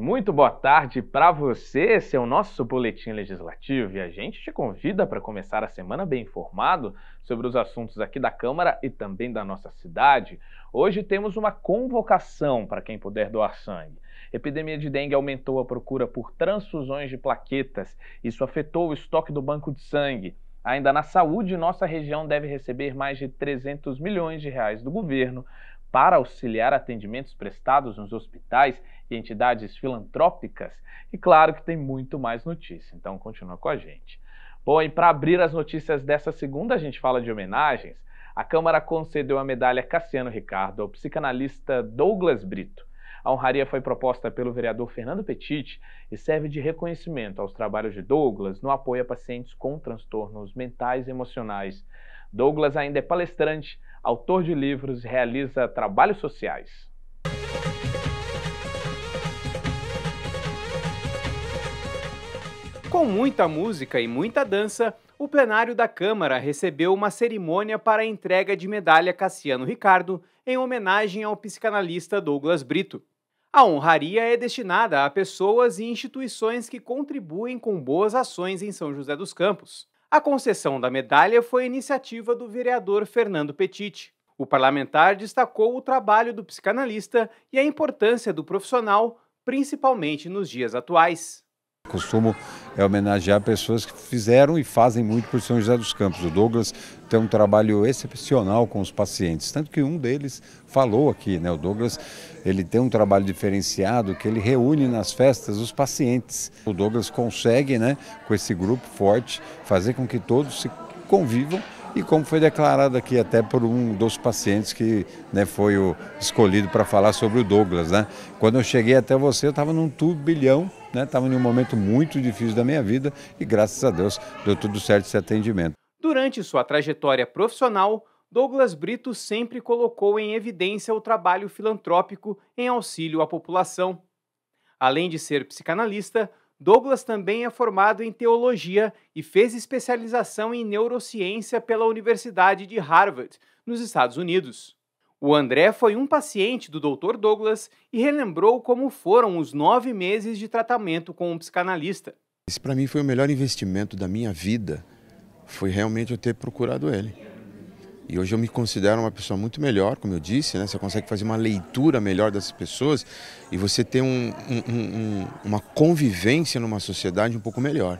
Muito boa tarde para você, esse é o nosso Boletim Legislativo e a gente te convida para começar a semana bem informado sobre os assuntos aqui da Câmara e também da nossa cidade. Hoje temos uma convocação para quem puder doar sangue. Epidemia de dengue aumentou a procura por transfusões de plaquetas, isso afetou o estoque do banco de sangue. Ainda na saúde, nossa região deve receber mais de 300 milhões de reais do governo para auxiliar atendimentos prestados nos hospitais e entidades filantrópicas. E claro que tem muito mais notícia, então continua com a gente. Bom, e para abrir as notícias dessa segunda, a gente fala de homenagens. A Câmara concedeu a medalha Cassiano Ricardo ao psicanalista Douglas Brito. A honraria foi proposta pelo vereador Fernando Petit e serve de reconhecimento aos trabalhos de Douglas no apoio a pacientes com transtornos mentais e emocionais. Douglas ainda é palestrante, autor de livros e realiza trabalhos sociais. Com muita música e muita dança, o plenário da Câmara recebeu uma cerimônia para a entrega de medalha Cassiano Ricardo em homenagem ao psicanalista Douglas Brito. A honraria é destinada a pessoas e instituições que contribuem com boas ações em São José dos Campos. A concessão da medalha foi iniciativa do vereador Fernando Petit. O parlamentar destacou o trabalho do psicanalista e a importância do profissional, principalmente nos dias atuais. Costumo homenagear pessoas que fizeram e fazem muito por São José dos Campos. O Douglas tem um trabalho excepcional com os pacientes, tanto que um deles falou aqui, né? O Douglas, ele tem um trabalho diferenciado que ele reúne nas festas os pacientes. O Douglas consegue, né, com esse grupo forte, fazer com que todos se convivam. E como foi declarado aqui até por um dos pacientes que, né, foi escolhido para falar sobre o Douglas, né? Quando eu cheguei até você, eu estava num turbilhão, né? Estava em um momento muito difícil da minha vida e graças a Deus deu tudo certo esse atendimento. Durante sua trajetória profissional, Douglas Brito sempre colocou em evidência o trabalho filantrópico em auxílio à população. Além de ser psicanalista, Douglas também é formado em teologia e fez especialização em neurociência pela Universidade de Harvard, nos Estados Unidos. O André foi um paciente do Dr. Douglas e relembrou como foram os 9 meses de tratamento com um psicanalista. Esse para mim foi o melhor investimento da minha vida, foi realmente eu ter procurado ele. E hoje eu me considero uma pessoa muito melhor, como eu disse, né? Você consegue fazer uma leitura melhor dessas pessoas e você ter uma convivência numa sociedade um pouco melhor.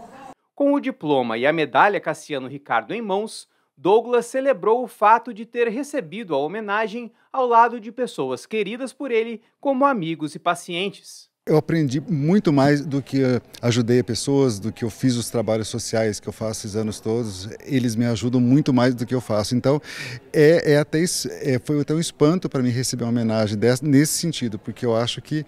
Com o diploma e a medalha Cassiano Ricardo em mãos, Douglas celebrou o fato de ter recebido a homenagem ao lado de pessoas queridas por ele como amigos e pacientes. Eu aprendi muito mais do que ajudei pessoas, do que eu fiz os trabalhos sociais que eu faço esses anos todos. Eles me ajudam muito mais do que eu faço. Então, foi até um espanto para mim receber uma homenagem nesse sentido, porque eu acho que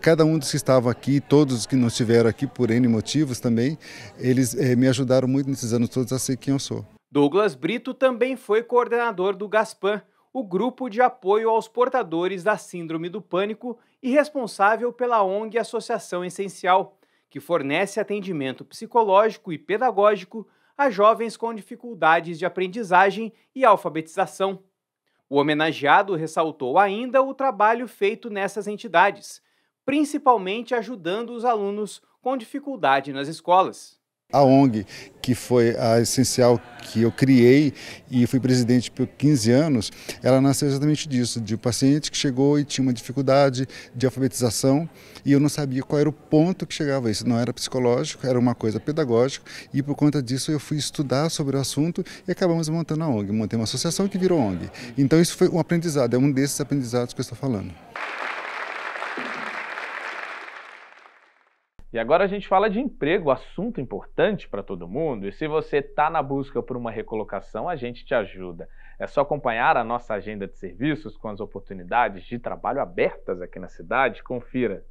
cada um dos que estavam aqui, todos que não estiveram aqui por N motivos também, eles me ajudaram muito nesses anos todos a ser quem eu sou. Douglas Brito também foi coordenador do GASPAM, o grupo de apoio aos portadores da Síndrome do Pânico e responsável pela ONG Associação Essencial, que fornece atendimento psicológico e pedagógico a jovens com dificuldades de aprendizagem e alfabetização. O homenageado ressaltou ainda o trabalho feito nessas entidades, principalmente ajudando os alunos com dificuldade nas escolas. A ONG, que foi a Essencial que eu criei e fui presidente por 15 anos, ela nasceu exatamente disso, de um paciente que chegou e tinha uma dificuldade de alfabetização e eu não sabia qual era o ponto que chegava a isso. Não era psicológico, era uma coisa pedagógica e por conta disso eu fui estudar sobre o assunto e acabamos montando a ONG, montei uma associação que virou ONG. Então isso foi um aprendizado, é um desses aprendizados que eu estou falando. E agora a gente fala de emprego, assunto importante para todo mundo. E se você está na busca por uma recolocação, a gente te ajuda. É só acompanhar a nossa agenda de serviços com as oportunidades de trabalho abertas aqui na cidade. Confira.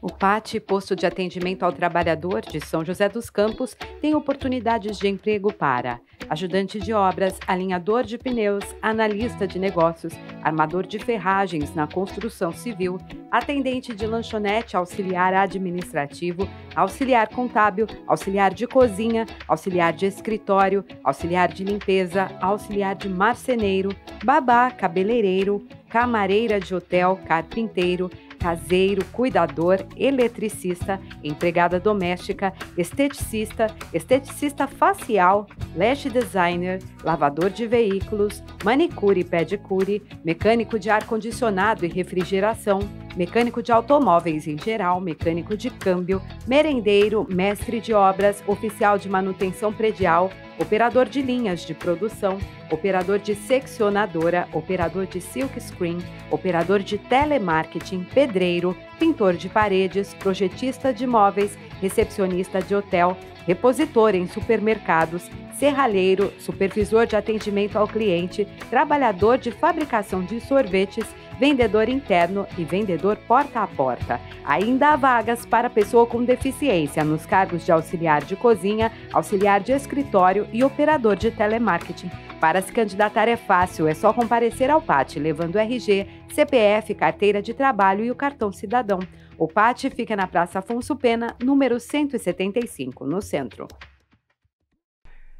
O PAT, Posto de Atendimento ao Trabalhador de São José dos Campos, tem oportunidades de emprego para ajudante de obras, alinhador de pneus, analista de negócios, armador de ferragens na construção civil, atendente de lanchonete, auxiliar administrativo, auxiliar contábil, auxiliar de cozinha, auxiliar de escritório, auxiliar de limpeza, auxiliar de marceneiro, babá, cabeleireiro, camareira de hotel, carpinteiro, caseiro, cuidador, eletricista, empregada doméstica, esteticista facial, lash designer, lavador de veículos, manicure e pedicure, mecânico de ar-condicionado e refrigeração, mecânico de automóveis em geral, mecânico de câmbio, merendeiro, mestre de obras, oficial de manutenção predial, operador de linhas de produção, operador de seccionadora, operador de silk screen, operador de telemarketing, pedreiro, pintor de paredes, projetista de móveis, recepcionista de hotel, repositor em supermercados, serralheiro, supervisor de atendimento ao cliente, trabalhador de fabricação de sorvetes, vendedor interno e vendedor porta a porta. Ainda há vagas para pessoa com deficiência nos cargos de auxiliar de cozinha, auxiliar de escritório e operador de telemarketing. Para se candidatar é fácil, é só comparecer ao PAT, levando RG, CPF, carteira de trabalho e o cartão cidadão. O PAT fica na Praça Afonso Pena, número 175, no centro.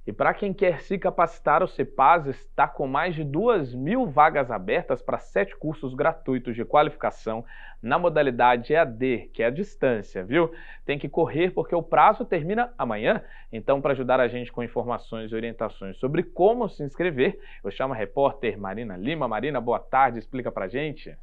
E para quem quer se capacitar, o CEPAS está com mais de 2.000 vagas abertas para 7 cursos gratuitos de qualificação na modalidade EAD, que é a distância, viu? Tem que correr porque o prazo termina amanhã. Então, para ajudar a gente com informações e orientações sobre como se inscrever, eu chamo a repórter Marina Lima. Marina, boa tarde, explica para a gente.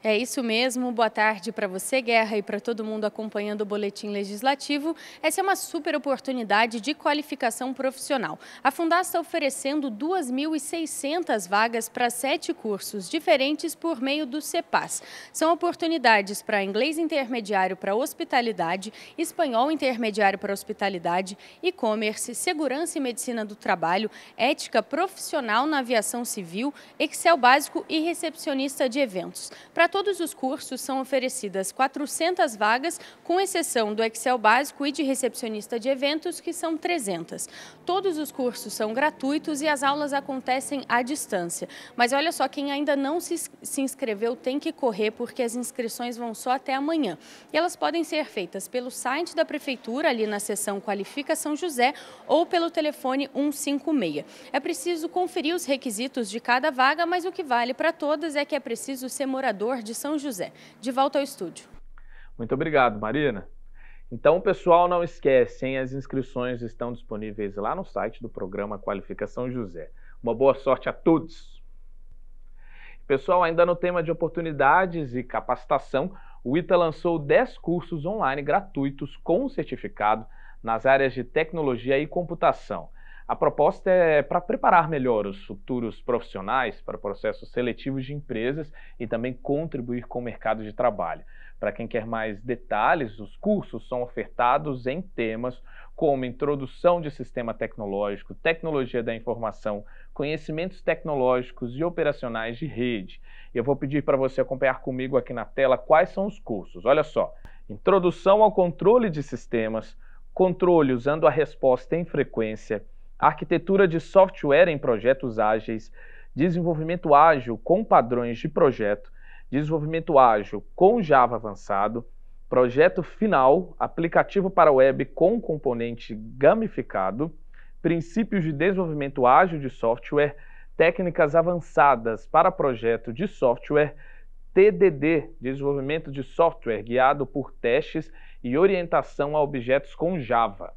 É isso mesmo, boa tarde para você, Guerra, e para todo mundo acompanhando o Boletim Legislativo. Essa é uma super oportunidade de qualificação profissional. A Fundasa está oferecendo 2.600 vagas para 7 cursos diferentes por meio do CEPAS. São oportunidades para inglês intermediário para hospitalidade, espanhol intermediário para hospitalidade, e-commerce, segurança e medicina do trabalho, ética profissional na aviação civil, Excel básico e recepcionista de eventos. Para todos os cursos são oferecidas 400 vagas, com exceção do Excel básico e de recepcionista de eventos, que são 300. Todos os cursos são gratuitos e as aulas acontecem à distância. Mas olha só, quem ainda não se inscreveu tem que correr, porque as inscrições vão só até amanhã. E elas podem ser feitas pelo site da Prefeitura, ali na seção Qualifica São José, ou pelo telefone 156. É preciso conferir os requisitos de cada vaga, mas o que vale para todas é que é preciso ser morador de São José. De volta ao estúdio. Muito obrigado, Marina. Então, pessoal, não esquecem, as inscrições estão disponíveis lá no site do programa Qualifica São José. Uma boa sorte a todos. Pessoal, ainda no tema de oportunidades e capacitação, o ITA lançou 10 cursos online gratuitos com certificado nas áreas de tecnologia e computação. A proposta é para preparar melhor os futuros profissionais para processos seletivos de empresas e também contribuir com o mercado de trabalho. Para quem quer mais detalhes, os cursos são ofertados em temas como introdução de sistema tecnológico, tecnologia da informação, conhecimentos tecnológicos e operacionais de rede. Eu vou pedir para você acompanhar comigo aqui na tela quais são os cursos. Olha só: introdução ao controle de sistemas, controle usando a resposta em frequência, arquitetura de software em projetos ágeis, desenvolvimento ágil com padrões de projeto, desenvolvimento ágil com Java avançado, projeto final, aplicativo para web com componente gamificado, princípios de desenvolvimento ágil de software, técnicas avançadas para projeto de software, TDD, desenvolvimento de software guiado por testes e orientação a objetos com Java.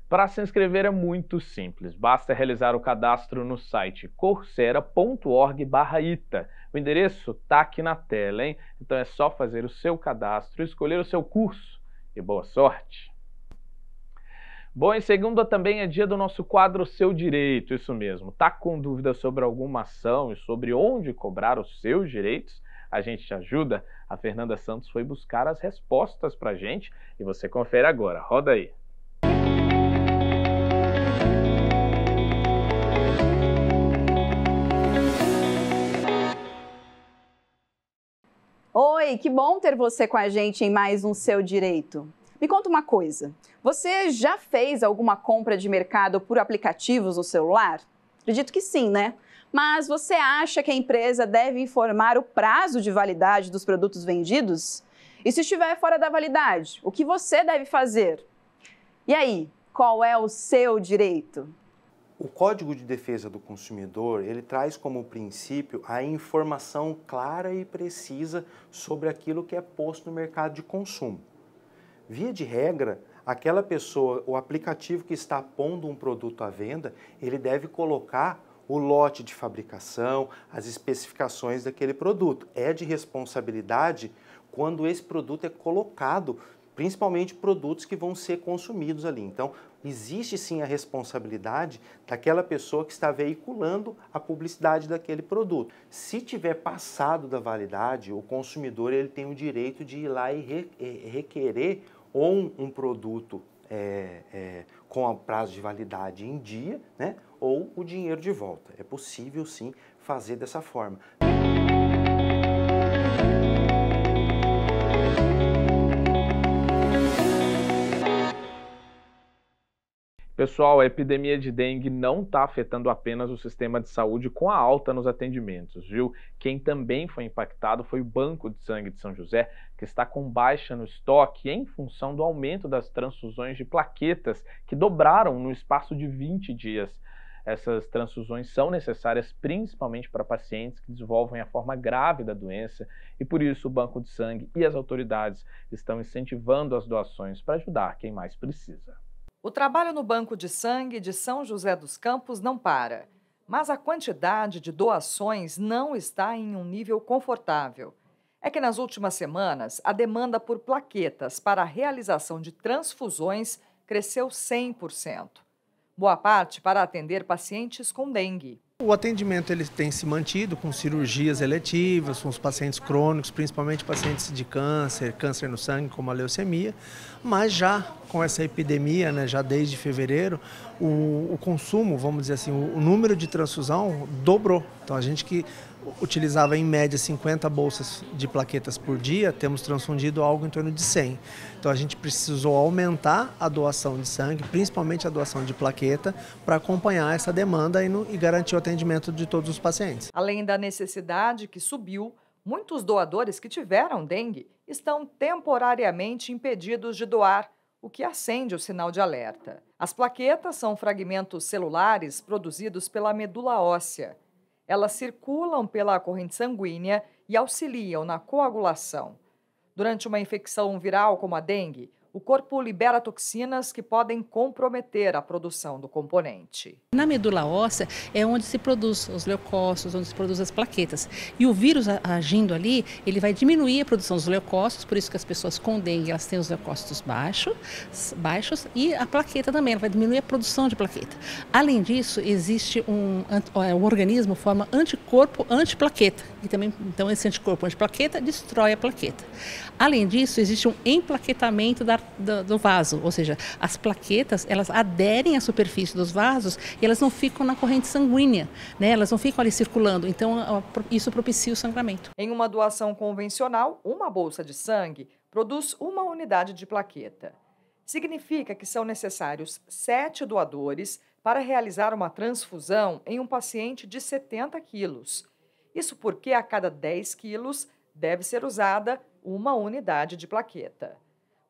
Para se inscrever é muito simples, basta realizar o cadastro no site coursera.org/ita. O endereço está aqui na tela, hein? Então é só fazer o seu cadastro, escolher o seu curso e boa sorte! Bom, em segunda também é dia do nosso quadro Seu Direito, isso mesmo. Tá com dúvida sobre alguma ação e sobre onde cobrar os seus direitos? A gente te ajuda? A Fernanda Santos foi buscar as respostas pra gente e você confere agora. Roda aí! Oi, que bom ter você com a gente em mais um Seu Direito. Me conta uma coisa, você já fez alguma compra de mercado por aplicativos no celular? Acredito que sim, né? Mas você acha que a empresa deve informar o prazo de validade dos produtos vendidos? E se estiver fora da validade, o que você deve fazer? E aí, qual é o seu direito? O Código de Defesa do Consumidor, ele traz como princípio a informação clara e precisa sobre aquilo que é posto no mercado de consumo. Via de regra, aquela pessoa, o aplicativo que está pondo um produto à venda, ele deve colocar o lote de fabricação, as especificações daquele produto. É de responsabilidade quando esse produto é colocado, principalmente produtos que vão ser consumidos ali. Então, existe sim a responsabilidade daquela pessoa que está veiculando a publicidade daquele produto. Se tiver passado da validade, o consumidor ele tem o direito de ir lá e requerer ou um produto com o prazo de validade em dia, né, ou o dinheiro de volta. É possível sim fazer dessa forma. Pessoal, a epidemia de dengue não está afetando apenas o sistema de saúde com a alta nos atendimentos, viu? Quem também foi impactado foi o Banco de Sangue de São José, que está com baixa no estoque em função do aumento das transfusões de plaquetas, que dobraram no espaço de 20 dias. Essas transfusões são necessárias principalmente para pacientes que desenvolvem a forma grave da doença e por isso o Banco de Sangue e as autoridades estão incentivando as doações para ajudar quem mais precisa. O trabalho no Banco de Sangue de São José dos Campos não para, mas a quantidade de doações não está em um nível confortável. É que nas últimas semanas, a demanda por plaquetas para a realização de transfusões cresceu 100%. Boa parte para atender pacientes com dengue. O atendimento ele tem se mantido com cirurgias eletivas, com os pacientes crônicos, principalmente pacientes de câncer, câncer no sangue, como a leucemia, mas já com essa epidemia, né, já desde fevereiro, o consumo, vamos dizer assim, o número de transfusão dobrou. Então a gente que utilizava em média 50 bolsas de plaquetas por dia, temos transfundido algo em torno de 100. Então a gente precisou aumentar a doação de sangue, principalmente a doação de plaqueta, para acompanhar essa demanda e garantir o atendimento de todos os pacientes. Além da necessidade que subiu, muitos doadores que tiveram dengue estão temporariamente impedidos de doar, o que acende o sinal de alerta. As plaquetas são fragmentos celulares produzidos pela medula óssea. Elas circulam pela corrente sanguínea e auxiliam na coagulação. Durante uma infecção viral como a dengue, o corpo libera toxinas que podem comprometer a produção do componente. Na medula óssea é onde se produz os leucócitos, onde se produz as plaquetas. E o vírus agindo ali, ele vai diminuir a produção dos leucócitos, por isso que as pessoas com dengue elas têm os leucócitos baixos e a plaqueta também, ela vai diminuir a produção de plaqueta. Além disso, existe o organismo forma anticorpo antiplaqueta, e também, então esse anticorpo antiplaqueta destrói a plaqueta. Além disso, existe um emplaquetamento do vaso, ou seja, as plaquetas elas aderem à superfície dos vasos e elas não ficam na corrente sanguínea, né? Elas não ficam ali circulando, então isso propicia o sangramento. Em uma doação convencional, uma bolsa de sangue produz uma unidade de plaqueta. Significa que são necessários 7 doadores para realizar uma transfusão em um paciente de 70 quilos. Isso porque a cada 10 quilos deve ser usada uma unidade de plaqueta.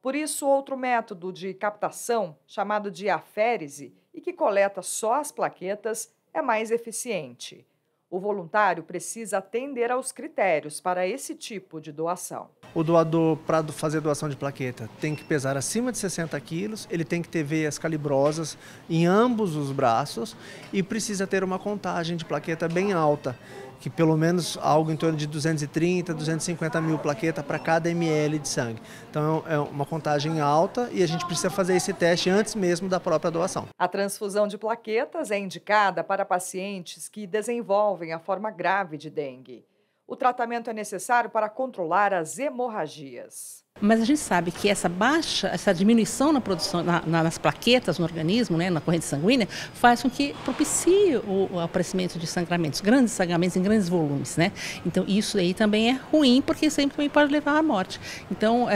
Por isso, outro método de captação, chamado de aférese, e que coleta só as plaquetas, é mais eficiente. O voluntário precisa atender aos critérios para esse tipo de doação. O doador, para fazer doação de plaqueta, tem que pesar acima de 60 quilos, ele tem que ter veias calibrosas em ambos os braços e precisa ter uma contagem de plaqueta bem alta, que pelo menos algo em torno de 230, 250 mil plaquetas para cada ml de sangue. Então é uma contagem alta e a gente precisa fazer esse teste antes mesmo da própria doação. A transfusão de plaquetas é indicada para pacientes que desenvolvem a forma grave de dengue. O tratamento é necessário para controlar as hemorragias. Mas a gente sabe que essa diminuição na produção, nas plaquetas no organismo, né, na corrente sanguínea, faz com que propicie o aparecimento de sangramentos, grandes sangramentos em grandes volumes, né? Então isso aí também é ruim, porque isso aí também pode levar à morte. Então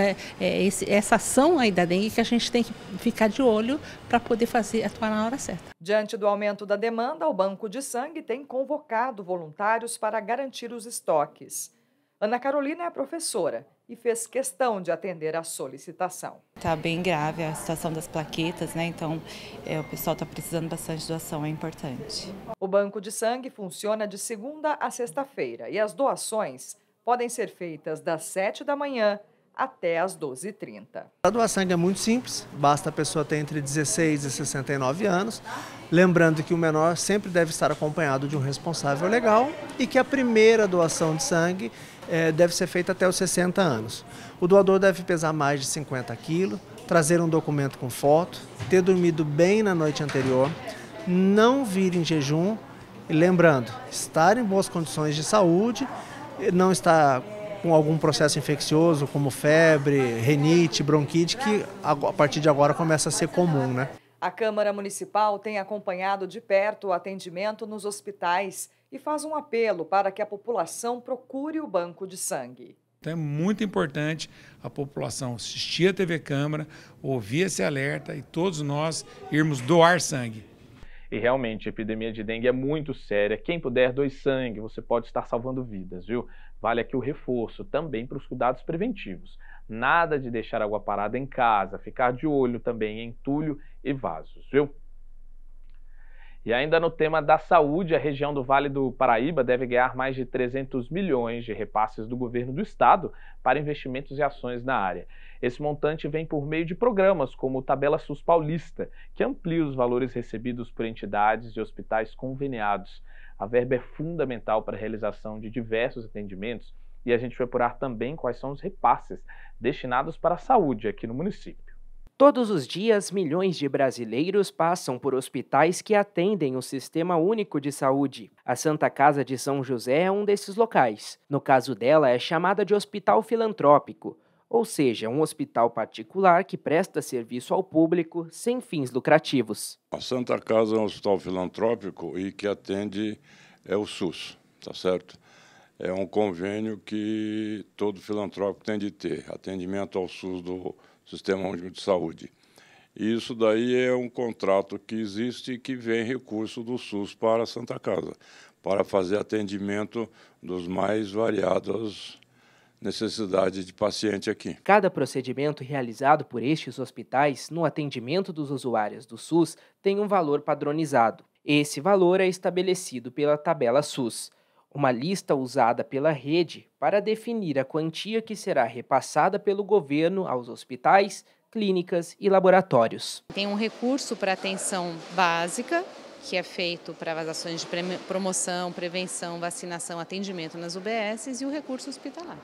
essa ação aí da dengue que a gente tem que ficar de olho para poder atuar na hora certa. Diante do aumento da demanda, o Banco de Sangue tem convocado voluntários para garantir os estoques. Ana Carolina é professora e fez questão de atender a solicitação. Está bem grave a situação das plaquetas, né? Então o pessoal está precisando bastante de doação, é importante. O banco de sangue funciona de segunda a sexta-feira e as doações podem ser feitas das 7 da manhã até às 12h30. A doação sangue é muito simples, basta a pessoa ter entre 16 e 69 anos, lembrando que o menor sempre deve estar acompanhado de um responsável legal e que a primeira doação de sangue deve ser feita até os 60 anos. O doador deve pesar mais de 50 quilos, trazer um documento com foto, ter dormido bem na noite anterior, não vir em jejum e lembrando, estar em boas condições de saúde, não estar com algum processo infeccioso, como febre, renite, bronquite, que a partir de agora começa a ser comum, né? A Câmara Municipal tem acompanhado de perto o atendimento nos hospitais e faz um apelo para que a população procure o banco de sangue. Então é muito importante a população assistir a TV Câmara, ouvir esse alerta e todos nós irmos doar sangue. E realmente, a epidemia de dengue é muito séria. Quem puder, doe sangue, você pode estar salvando vidas, viu? Vale aqui o reforço também para os cuidados preventivos. Nada de deixar água parada em casa, ficar de olho também em entulho e vasos, viu? E ainda no tema da saúde, a região do Vale do Paraíba deve ganhar mais de 300 milhões de repasses do governo do estado para investimentos e ações na área. Esse montante vem por meio de programas como o Tabela SUS Paulista, que amplia os valores recebidos por entidades e hospitais conveniados. A verba é fundamental para a realização de diversos atendimentos e a gente vai apurar também quais são os repasses destinados para a saúde aqui no município. Todos os dias, milhões de brasileiros passam por hospitais que atendem o Sistema Único de Saúde. A Santa Casa de São José é um desses locais. No caso dela, é chamada de hospital filantrópico, ou seja, um hospital particular que presta serviço ao público sem fins lucrativos. A Santa Casa é um hospital filantrópico e que atende o SUS, tá certo? É um convênio que todo filantrópico tem de ter, atendimento ao SUS do Sistema Único de Saúde. E isso daí é um contrato que existe e que vem recurso do SUS para a Santa Casa, para fazer atendimento dos mais variados necessidade de paciente aqui. Cada procedimento realizado por estes hospitais no atendimento dos usuários do SUS tem um valor padronizado. Esse valor é estabelecido pela Tabela SUS, uma lista usada pela rede para definir a quantia que será repassada pelo governo aos hospitais, clínicas e laboratórios. Tem um recurso para atenção básica, que é feito para as ações de promoção, prevenção, vacinação, atendimento nas UBSs e o recurso hospitalar.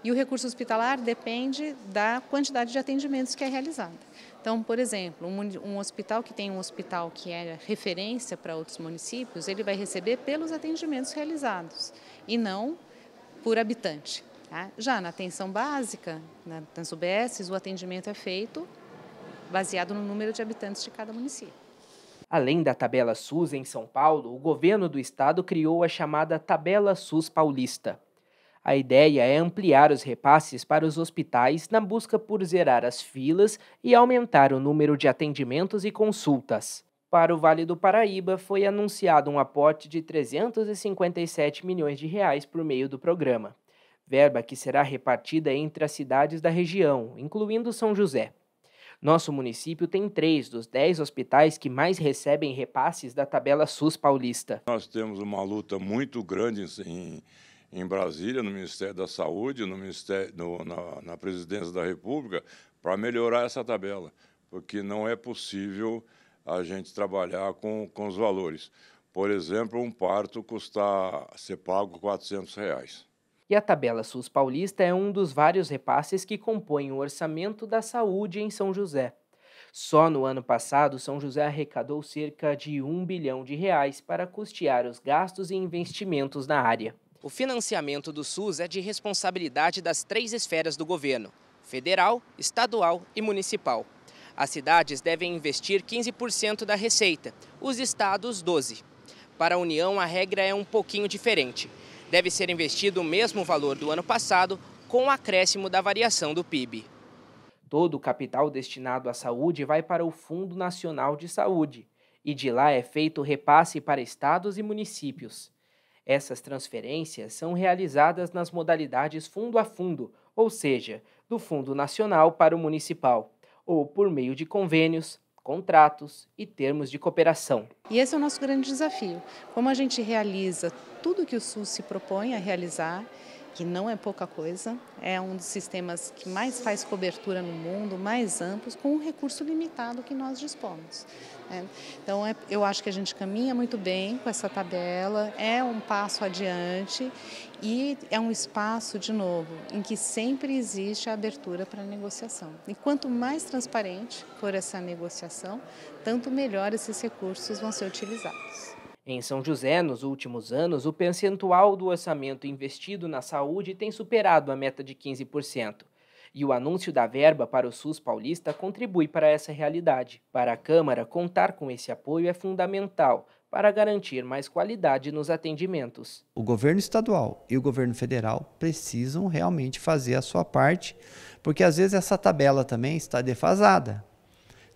E o recurso hospitalar depende da quantidade de atendimentos que é realizada. Então, por exemplo, um hospital que tem um hospital que é referência para outros municípios, ele vai receber pelos atendimentos realizados e não por habitante. Já na atenção básica, nas UBSs, o atendimento é feito baseado no número de habitantes de cada município. Além da Tabela SUS em São Paulo, o governo do estado criou a chamada Tabela SUS Paulista. A ideia é ampliar os repasses para os hospitais na busca por zerar as filas e aumentar o número de atendimentos e consultas. Para o Vale do Paraíba, foi anunciado um aporte de 357 milhões de reais por meio do programa, verba que será repartida entre as cidades da região, incluindo São José. Nosso município tem 3 dos 10 hospitais que mais recebem repasses da Tabela SUS Paulista. Nós temos uma luta muito grande em Brasília, no Ministério da Saúde, na Presidência da República, para melhorar essa tabela, porque não é possível a gente trabalhar com os valores. Por exemplo, um parto ser pago R$ 400. E a Tabela SUS Paulista é um dos vários repasses que compõem o orçamento da saúde em São José. Só no ano passado, São José arrecadou cerca de R$1 bilhão para custear os gastos e investimentos na área. O financiamento do SUS é de responsabilidade das 3 esferas do governo: federal, estadual e municipal. As cidades devem investir 15% da receita, os estados 12%. Para a União, a regra é um pouquinho diferente. Deve ser investido o mesmo valor do ano passado, com o acréscimo da variação do PIB. Todo o capital destinado à saúde vai para o Fundo Nacional de Saúde, e de lá é feito o repasse para estados e municípios. Essas transferências são realizadas nas modalidades fundo a fundo, ou seja, do Fundo Nacional para o Municipal, ou por meio de convênios, contratos e termos de cooperação. E esse é o nosso grande desafio. Como a gente realiza tudo que o SUS se propõe a realizar, que não é pouca coisa, é um dos sistemas que mais faz cobertura no mundo, mais amplos, com um recurso limitado que nós dispomos. Então, eu acho que a gente caminha muito bem com essa tabela, é um passo adiante e é um espaço, de novo, em que sempre existe a abertura para a negociação. E quanto mais transparente for essa negociação, tanto melhor esses recursos vão ser utilizados. Em São José, nos últimos anos, o percentual do orçamento investido na saúde tem superado a meta de 15%. E o anúncio da verba para o SUS paulista contribui para essa realidade. Para a Câmara, contar com esse apoio é fundamental para garantir mais qualidade nos atendimentos. O governo estadual e o governo federal precisam realmente fazer a sua parte, porque às vezes essa tabela também está defasada.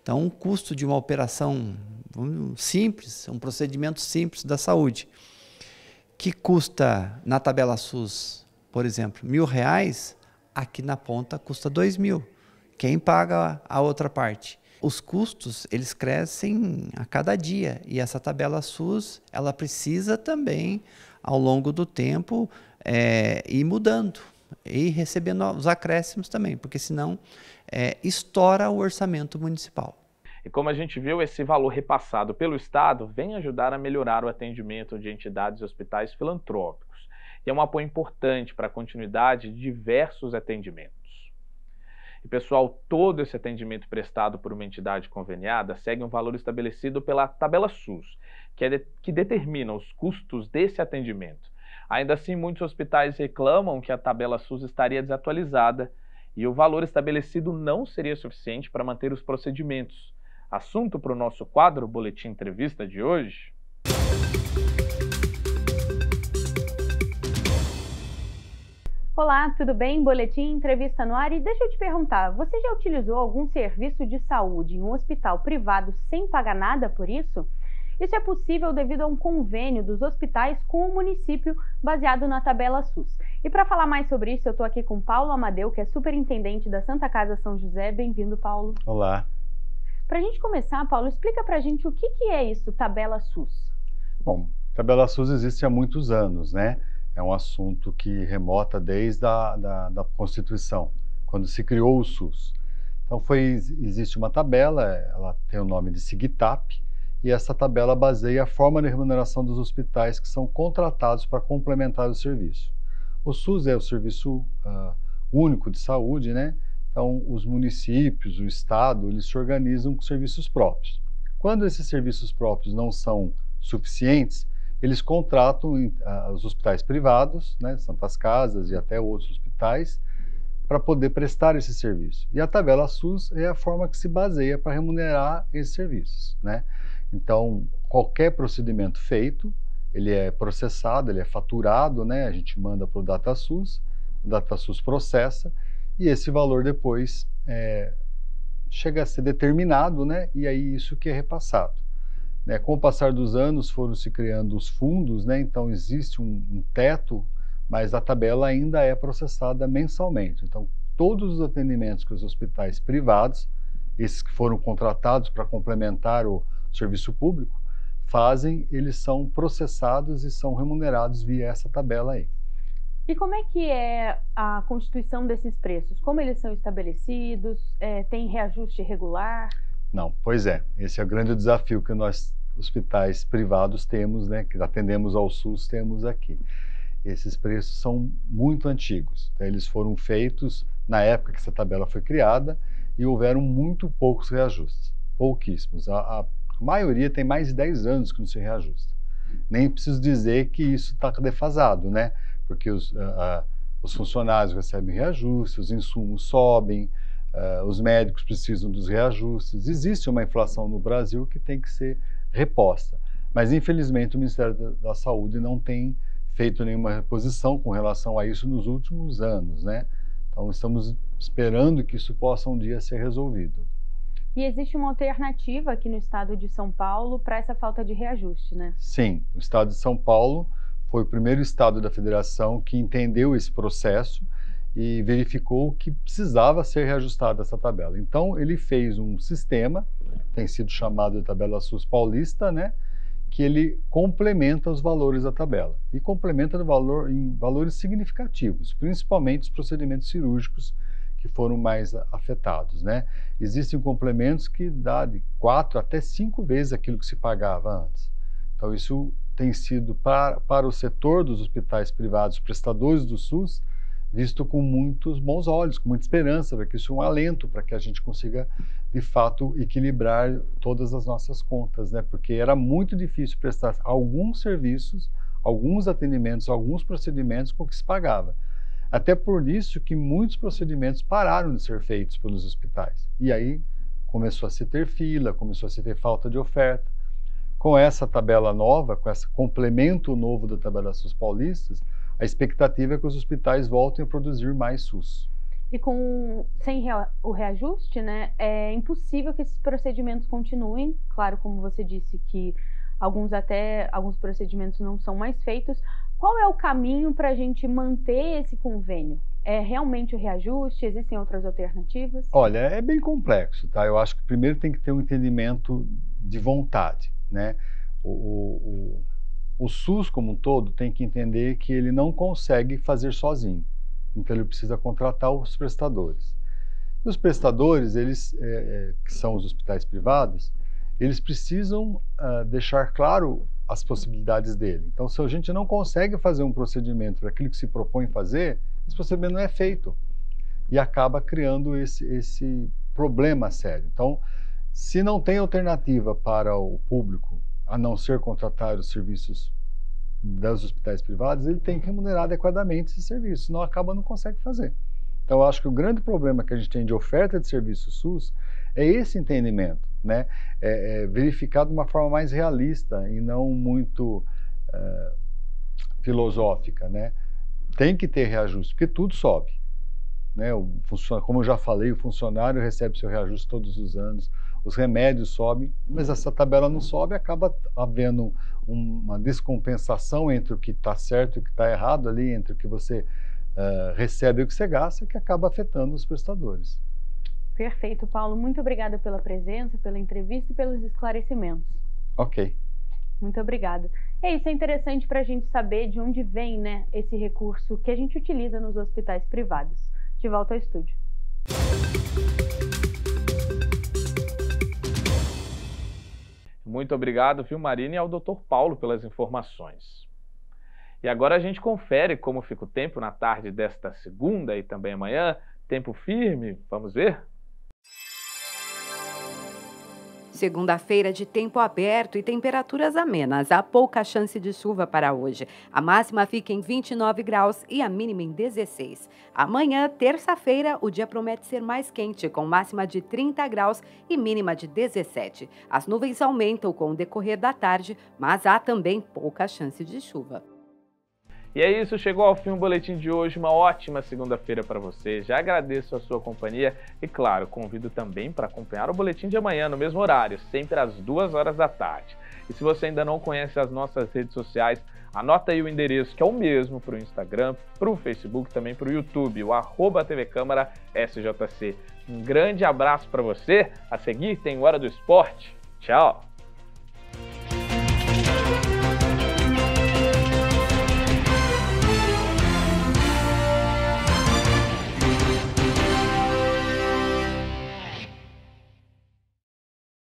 Então, o custo de uma operação simples, um procedimento simples da saúde, que custa na tabela SUS, por exemplo, R$1.000, aqui na ponta custa R$2.000. Quem paga a outra parte? Os custos, eles crescem a cada dia e essa tabela SUS, ela precisa também, ao longo do tempo, ir mudando e recebendo os acréscimos também, porque senão estoura o orçamento municipal. E como a gente viu, esse valor repassado pelo Estado vem ajudar a melhorar o atendimento de entidades e hospitais filantrópicos. E é um apoio importante para a continuidade de diversos atendimentos. E, pessoal, todo esse atendimento prestado por uma entidade conveniada segue um valor estabelecido pela tabela SUS, que determina os custos desse atendimento. Ainda assim, muitos hospitais reclamam que a tabela SUS estaria desatualizada e o valor estabelecido não seria suficiente para manter os procedimentos. Assunto para o nosso quadro Boletim Entrevista de hoje. Olá, tudo bem? Boletim Entrevista no ar. E deixa eu te perguntar, você já utilizou algum serviço de saúde em um hospital privado sem pagar nada por isso? Isso é possível devido a um convênio dos hospitais com o município baseado na tabela SUS. E para falar mais sobre isso, eu estou aqui com Paulo Amadeu, que é superintendente da Santa Casa São José. Bem-vindo, Paulo. Olá. Para a gente começar, Paulo, explica para a gente o que é isso, tabela SUS. Bom, tabela SUS existe há muitos anos, né? É um assunto que remota desde da Constituição, quando se criou o SUS. Então existe uma tabela, ela tem o nome de SIGTAP, e essa tabela baseia a forma de remuneração dos hospitais que são contratados para complementar o serviço. O SUS é o serviço único de saúde, né? Então, os municípios, o Estado, eles se organizam com serviços próprios. Quando esses serviços próprios não são suficientes, eles contratam os hospitais privados, né, Santas Casas e até outros hospitais, para poder prestar esse serviço. E a tabela SUS é a forma que se baseia para remunerar esses serviços, né? Então, qualquer procedimento feito, ele é processado, ele é faturado, né? A gente manda para o DataSUS, o DataSUS processa, e esse valor depois chega a ser determinado, né? E aí isso que é repassado. Né? Com o passar dos anos foram se criando os fundos, né? Então existe um teto, mas a tabela ainda é processada mensalmente. Então todos os atendimentos que os hospitais privados, esses que foram contratados para complementar o serviço público, fazem, eles são processados e são remunerados via essa tabela aí. E como é que é a constituição desses preços? Como eles são estabelecidos? Tem reajuste regular? Não, pois é. Esse é o grande desafio que nós, hospitais privados, temos, né? Que atendemos ao SUS, temos aqui. Esses preços são muito antigos. Então, eles foram feitos na época que essa tabela foi criada e houveram muito poucos reajustes. Pouquíssimos. A maioria tem mais de 10 anos que não se reajusta. Nem preciso dizer que isso está defasado, né? Porque os funcionários recebem reajuste, os insumos sobem, os médicos precisam dos reajustes. Existe uma inflação no Brasil que tem que ser reposta. Mas, infelizmente, o Ministério da Saúde não tem feito nenhuma reposição com relação a isso nos últimos anos, né? Então, estamos esperando que isso possa um dia ser resolvido. E existe uma alternativa aqui no estado de São Paulo para essa falta de reajuste, né? Sim, o estado de São Paulo foi o primeiro estado da federação que entendeu esse processo e verificou que precisava ser reajustada essa tabela. Então, ele fez um sistema, tem sido chamado de tabela SUS paulista, né, que ele complementa os valores da tabela. E complementa em valores significativos, principalmente os procedimentos cirúrgicos que foram mais afetados, né? Existem complementos que dá de 4 até 5 vezes aquilo que se pagava antes. Então, isso tem sido, para o setor dos hospitais privados, prestadores do SUS, visto com muitos bons olhos, com muita esperança, porque isso é um alento para que a gente consiga, de fato, equilibrar todas as nossas contas, né? Porque era muito difícil prestar alguns serviços, alguns atendimentos, alguns procedimentos com o que se pagava. Até por isso que muitos procedimentos pararam de ser feitos pelos hospitais. E aí começou a se ter fila, começou a se ter falta de oferta. Com essa tabela nova, com esse complemento novo da tabela SUS paulistas, a expectativa é que os hospitais voltem a produzir mais SUS. E sem o reajuste, né, é impossível que esses procedimentos continuem. Claro, como você disse, que alguns procedimentos não são mais feitos. Qual é o caminho para a gente manter esse convênio? É realmente o reajuste? Existem outras alternativas? Olha, é bem complexo, tá? Eu acho que primeiro tem que ter um entendimento de vontade, né? O SUS como um todo tem que entender que ele não consegue fazer sozinho, então ele precisa contratar os prestadores. E os prestadores, eles, que são os hospitais privados, eles precisam deixar claro as possibilidades dele. Então, se a gente não consegue fazer um procedimento para aquilo que se propõe fazer, esse procedimento não é feito e acaba criando esse problema sério. Então, se não tem alternativa para o público, a não ser contratar os serviços dos hospitais privados, ele tem que remunerar adequadamente esse serviço, senão não consegue fazer. Então, eu acho que o grande problema que a gente tem de oferta de serviço SUS é esse entendimento, né? Verificar de uma forma mais realista e não muito filosófica, né? Tem que ter reajuste, porque tudo sobe, né? Como eu já falei, o funcionário recebe seu reajuste todos os anos, os remédios sobem, mas essa tabela não sobe, acaba havendo uma descompensação entre o que está certo e o que está errado ali, entre o que você recebe e o que você gasta, que acaba afetando os prestadores. Perfeito, Paulo. Muito obrigada pela presença, pela entrevista e pelos esclarecimentos. Ok. Muito obrigada. Isso é interessante para a gente saber de onde vem, né, esse recurso que a gente utiliza nos hospitais privados. De volta ao estúdio. Muito obrigado, viu, Marina, e ao Dr. Paulo pelas informações. E agora a gente confere como fica o tempo na tarde desta segunda e também amanhã. Tempo firme, vamos ver? Segunda-feira de tempo aberto e temperaturas amenas. Há pouca chance de chuva para hoje. A máxima fica em 29 graus e a mínima em 16. Amanhã, terça-feira, o dia promete ser mais quente, com máxima de 30 graus e mínima de 17. As nuvens aumentam com o decorrer da tarde, mas há também pouca chance de chuva. E é isso, chegou ao fim o boletim de hoje, uma ótima segunda-feira para você. Já agradeço a sua companhia e, claro, convido também para acompanhar o boletim de amanhã no mesmo horário, sempre às 2 horas da tarde. E se você ainda não conhece as nossas redes sociais, anota aí o endereço, que é o mesmo para o Instagram, para o Facebook, também para o YouTube, o @tvcâmara_sjc. Um grande abraço para você, a seguir tem Hora do Esporte. Tchau!